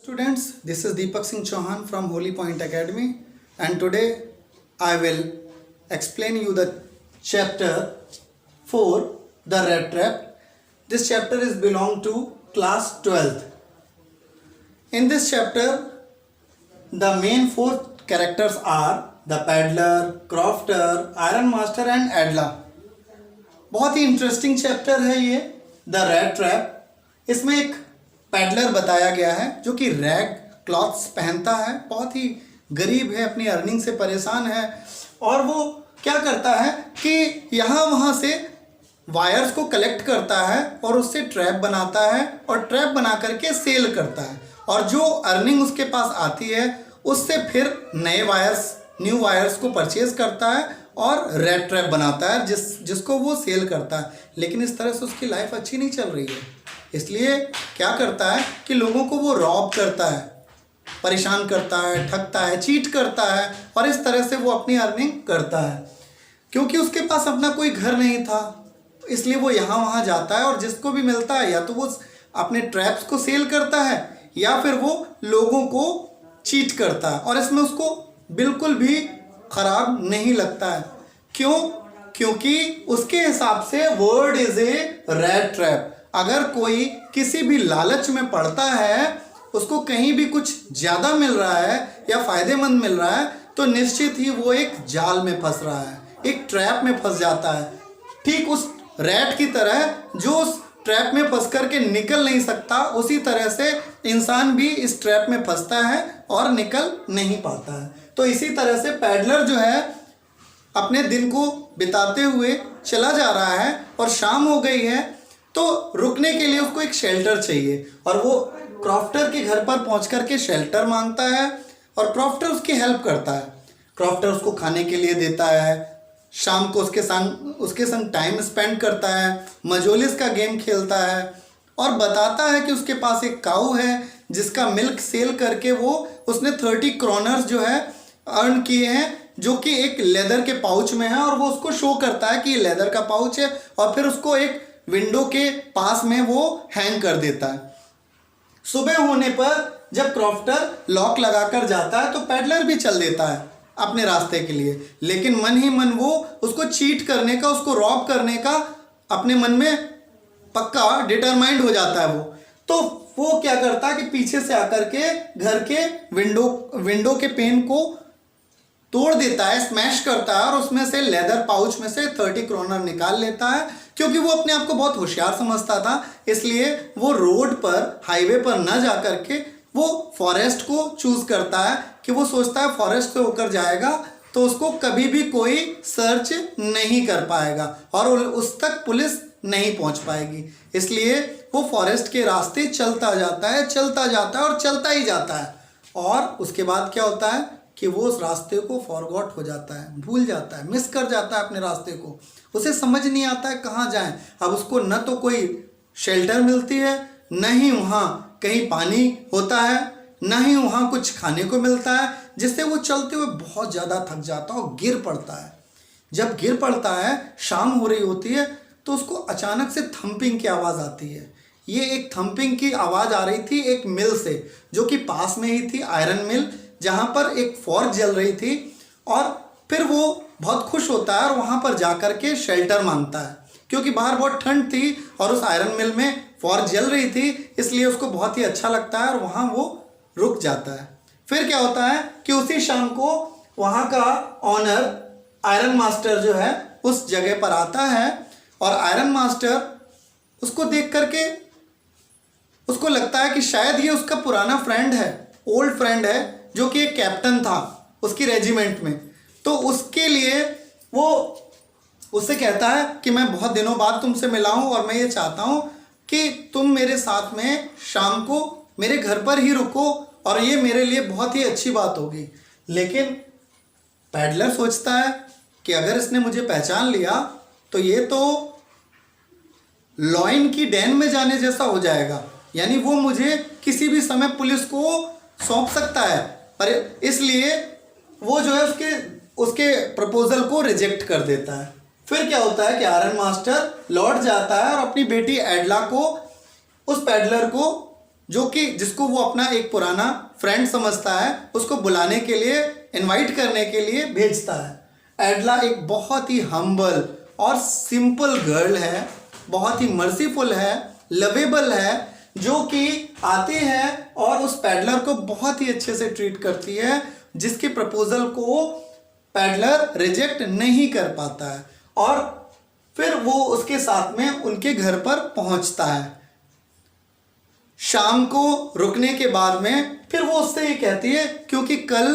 Students, this is Deepak Singh Chauhan from Holy Point Academy, and today I will explain you the chapter 4, the rat trap. This chapter is belong to class 12th. In this chapter, the main four characters are the peddler, crofter, iron master and adla. बहुत ही interesting chapter है ये the rat trap. इसमें एक peddler बताया गया है जो कि रैग क्लॉथ्स पहनता है, बहुत ही गरीब है, अपनी अर्निंग से परेशान है और वो क्या करता है कि यहाँ वहाँ से वायर्स को कलेक्ट करता है और उससे ट्रैप बनाता है और ट्रैप बना करके सेल करता है और जो अर्निंग उसके पास आती है उससे फिर न्यू वायर्स को परचेज करता है और रेड ट्रैप बनाता है जिसको वो सेल करता है। लेकिन इस तरह से उसकी लाइफ अच्छी नहीं चल रही है, इसलिए क्या करता है कि लोगों को वो रॉब करता है, परेशान करता है, ठगता है, चीट करता है और इस तरह से वो अपनी अर्निंग करता है। क्योंकि उसके पास अपना कोई घर नहीं था इसलिए वो यहाँ वहाँ जाता है और जिसको भी मिलता है या तो वो अपने ट्रैप्स को सेल करता है या फिर वो लोगों को चीट करता है और इसमें उसको बिल्कुल भी खराब नहीं लगता है। क्यों? क्योंकि उसके हिसाब से word is a rat trap. अगर कोई किसी भी लालच में पड़ता है, उसको कहीं भी कुछ ज़्यादा मिल रहा है या फायदेमंद मिल रहा है तो निश्चित ही वो एक जाल में फंस रहा है, एक ट्रैप में फंस जाता है। ठीक उस रैट की तरह जो उस ट्रैप में फंस करके निकल नहीं सकता, उसी तरह से इंसान भी इस ट्रैप में फंसता है और निकल नहीं पाता है। तो इसी तरह से पैडलर जो है अपने दिन को बिताते हुए चला जा रहा है और शाम हो गई है तो रुकने के लिए उसको एक शेल्टर चाहिए और वो क्रॉफ्टर के घर पर पहुंच करके शेल्टर मांगता है और क्रॉफ्टर उसकी हेल्प करता है। क्रॉफ्टर उसको खाने के लिए देता है, शाम को उसके संग टाइम स्पेंड करता है, मजोलिस का गेम खेलता है और बताता है कि उसके पास एक काऊ है जिसका मिल्क सेल करके उसने 30 क्रोनर्स जो है अर्न किए हैं, जो कि एक लेदर के पाउच में है और वो उसको शो करता है कि ये लेदर का पाउच है और फिर उसको एक विंडो के पास में वो हैंग कर देता है। सुबह होने पर जब क्रॉफ्टर लॉक लगाकर जाता है तो पैडलर भी चल देता है अपने रास्ते के लिए, लेकिन मन ही मन वो उसको चीट करने का, उसको रॉब करने का अपने मन में पक्का डिटरमाइंड हो जाता है। तो वो क्या करता है कि पीछे से आकर के घर के विंडो के पेन को तोड़ देता है, स्मैश करता है और उसमें से लेदर पाउच में से 30 क्रोनर निकाल लेता है। क्योंकि वो अपने आप को बहुत होशियार समझता था इसलिए वो रोड पर, हाईवे पर न जा करके वो फॉरेस्ट को चूज करता है कि वो सोचता है फॉरेस्ट से होकर जाएगा तो उसको कभी भी कोई सर्च नहीं कर पाएगा और उस तक पुलिस नहीं पहुंच पाएगी। इसलिए वो फॉरेस्ट के रास्ते चलता जाता है और चलता ही जाता है और उसके बाद क्या होता है कि वो उस रास्ते को फॉरगॉट हो जाता है, भूल जाता है, मिस कर जाता है अपने रास्ते को। उसे समझ नहीं आता है कहाँ जाए। अब उसको न तो कोई शेल्टर मिलती है, न ही वहाँ कहीं पानी होता है, न ही वहाँ कुछ खाने को मिलता है, जिससे वो चलते हुए बहुत ज़्यादा थक जाता है और गिर पड़ता है। जब गिर पड़ता है, शाम हो रही होती है तो उसको अचानक से थंपिंग की आवाज़ आती है। ये एक थंपिंग की आवाज़ आ रही थी एक मिल से जो कि पास में ही थी, आयरन मिल, जहाँ पर एक फॉर्ज जल रही थी और फिर वो बहुत खुश होता है और वहाँ पर जाकर के शेल्टर मांगता है क्योंकि बाहर बहुत ठंड थी और उस आयरन मिल में फॉर्ज जल रही थी, इसलिए उसको बहुत ही अच्छा लगता है और वहाँ वो रुक जाता है। फिर क्या होता है कि उसी शाम को वहाँ का ऑनर आयरन मास्टर जो है उस जगह पर आता है और आयरन मास्टर उसको देख करके उसको लगता है कि शायद ये उसका पुराना फ्रेंड है, ओल्ड फ्रेंड है, जो कि एक कैप्टन था उसकी रेजिमेंट में। तो उसके लिए वो उससे कहता है कि मैं बहुत दिनों बाद तुमसे मिला हूँ और मैं ये चाहता हूँ कि तुम मेरे साथ में शाम को मेरे घर पर ही रुको और ये मेरे लिए बहुत ही अच्छी बात होगी। लेकिन पैडलर सोचता है कि अगर इसने मुझे पहचान लिया तो ये तो लॉइन की डेन में जाने जैसा हो जाएगा, यानी वो मुझे किसी भी समय पुलिस को सौंप सकता है। पर इसलिए वो जो है उसके प्रपोजल को रिजेक्ट कर देता है। फिर क्या होता है कि आयरन मास्टर लौट जाता है और अपनी बेटी एडला को, उस पैडलर को जो कि जिसको वो अपना एक पुराना फ्रेंड समझता है, उसको बुलाने के लिए, इनवाइट करने के लिए भेजता है। एडला एक बहुत ही हम्बल और सिंपल गर्ल है, बहुत ही मर्सीफुल है, लवेबल है, जो कि आती है और उस पैडलर को बहुत ही अच्छे से ट्रीट करती है, जिसके प्रपोजल को पैडलर रिजेक्ट नहीं कर पाता है। और फिर वो उसके साथ में उनके घर पर पहुंचता है। शाम को रुकने के बाद में फिर वो उससे ये कहती है, क्योंकि कल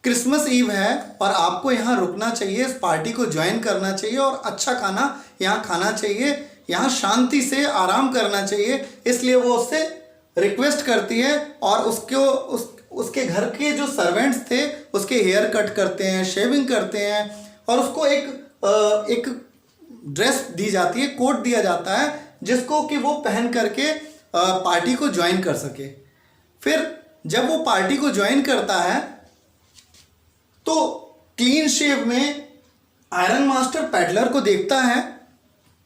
क्रिसमस ईव है और आपको यहाँ रुकना चाहिए, इस पार्टी को ज्वाइन करना चाहिए और अच्छा खाना यहाँ खाना चाहिए, यहाँ शांति से आराम करना चाहिए, इसलिए वो उससे रिक्वेस्ट करती है। और उसके घर के जो सर्वेंट्स थे उसके हेयर कट करते हैं, शेविंग करते हैं, और उसको एक ड्रेस दी जाती है, कोट दिया जाता है, जिसको कि वो पहन करके पार्टी को ज्वाइन कर सके। फिर जब वो पार्टी को ज्वाइन करता है तो क्लीन शेव में आयरन मास्टर पैडलर को देखता है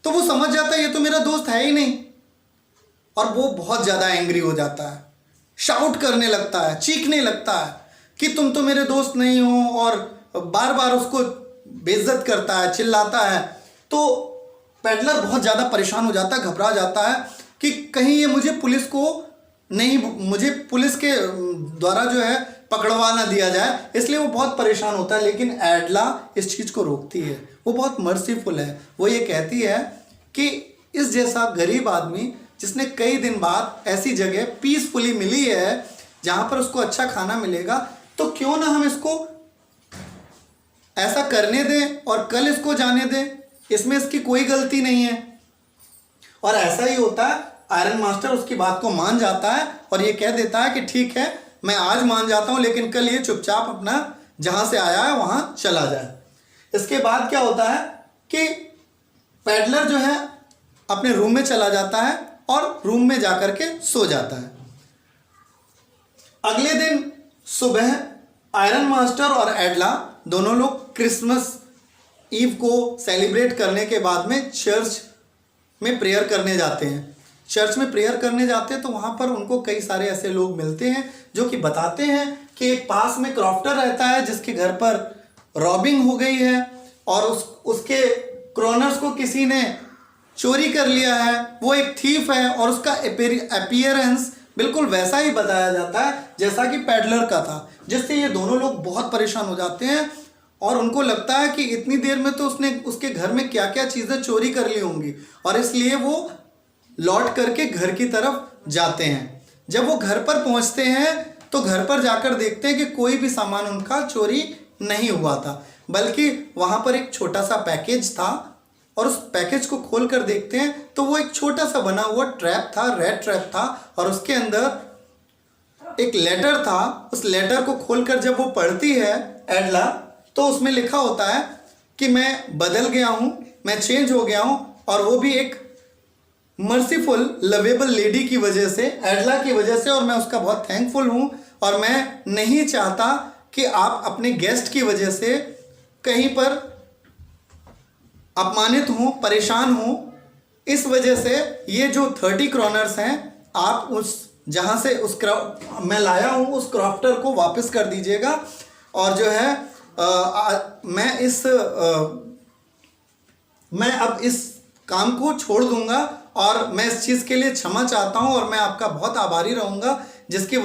तो वो समझ जाता है ये तो मेरा दोस्त है ही नहीं, और वो बहुत ज़्यादा एंग्री हो जाता है, शाउट करने लगता है, चीखने लगता है कि तुम तो मेरे दोस्त नहीं हो, और बार बार उसको बेइज्जत करता है, चिल्लाता है। तो पैडलर बहुत ज़्यादा परेशान हो जाता है, घबरा जाता है कि कहीं ये मुझे पुलिस के द्वारा जो है पकड़वा ना दिया जाए, इसलिए वो बहुत परेशान होता है। लेकिन एडला इस चीज़ को रोकती है, वो बहुत मर्सीफुल है। वो ये कहती है कि इस जैसा गरीब आदमी जिसने कई दिन बाद ऐसी जगह पीसफुली मिली है जहाँ पर उसको अच्छा खाना मिलेगा, तो क्यों ना हम इसको ऐसा करने दें और कल इसको जाने दें, इसमें इसकी कोई गलती नहीं है। और ऐसा ही होता है, आयरन मास्टर उसकी बात को मान जाता है और ये कह देता है कि ठीक है, मैं आज मान जाता हूँ, लेकिन कल ये चुपचाप अपना जहाँ से आया है वहाँ चला जाए। इसके बाद क्या होता है कि पैडलर जो है अपने रूम में चला जाता है और रूम में जाकर के सो जाता है। अगले दिन सुबह आयरन मास्टर और एडला दोनों लोग क्रिसमस ईव को सेलिब्रेट करने के बाद में चर्च में प्रेयर करने जाते हैं। चर्च में प्रेयर करने जाते हैं तो वहाँ पर उनको कई सारे ऐसे लोग मिलते हैं जो कि बताते हैं कि एक पास में क्रॉफ्टर रहता है जिसके घर पर रॉबिंग हो गई है और उसके क्रोनर्स को किसी ने चोरी कर लिया है, वो एक थीफ है, और उसका अपीयरेंस बिल्कुल वैसा ही बताया जाता है जैसा कि पैडलर का था, जिससे ये दोनों लोग बहुत परेशान हो जाते हैं और उनको लगता है कि इतनी देर में तो उसने उसके घर में क्या क्या चीज़ें चोरी कर ली होंगी, और इसलिए वो लौट करके घर की तरफ जाते हैं। जब वो घर पर पहुंचते हैं तो घर पर जाकर देखते हैं कि कोई भी सामान उनका चोरी नहीं हुआ था, बल्कि वहाँ पर एक छोटा सा पैकेज था, और उस पैकेज को खोल कर देखते हैं तो वो एक छोटा सा बना हुआ ट्रैप था, रेड ट्रैप था, और उसके अंदर एक लेटर था। उस लेटर को खोलकर जब वो पढ़ती है एडला, तो उसमें लिखा होता है कि मैं बदल गया हूँ, मैं चेंज हो गया हूँ, और वो भी एक मर्सीफुल लवेबल लेडी की वजह से, एडला की वजह से, और मैं उसका बहुत थैंकफुल हूँ, और मैं नहीं चाहता कि आप अपने गेस्ट की वजह से कहीं पर अपमानित हूँ, परेशान हूँ। इस वजह से ये जो 30 क्रोनर्स हैं आप उस जहाँ से मैं लाया हूँ उस क्रॉफ्टर को वापस कर दीजिएगा, और जो है मैं अब इस काम को छोड़ दूंगा, और मैं इस चीज़ के लिए क्षमा चाहता हूँ, और मैं आपका बहुत आभारी रहूँगा जिसकी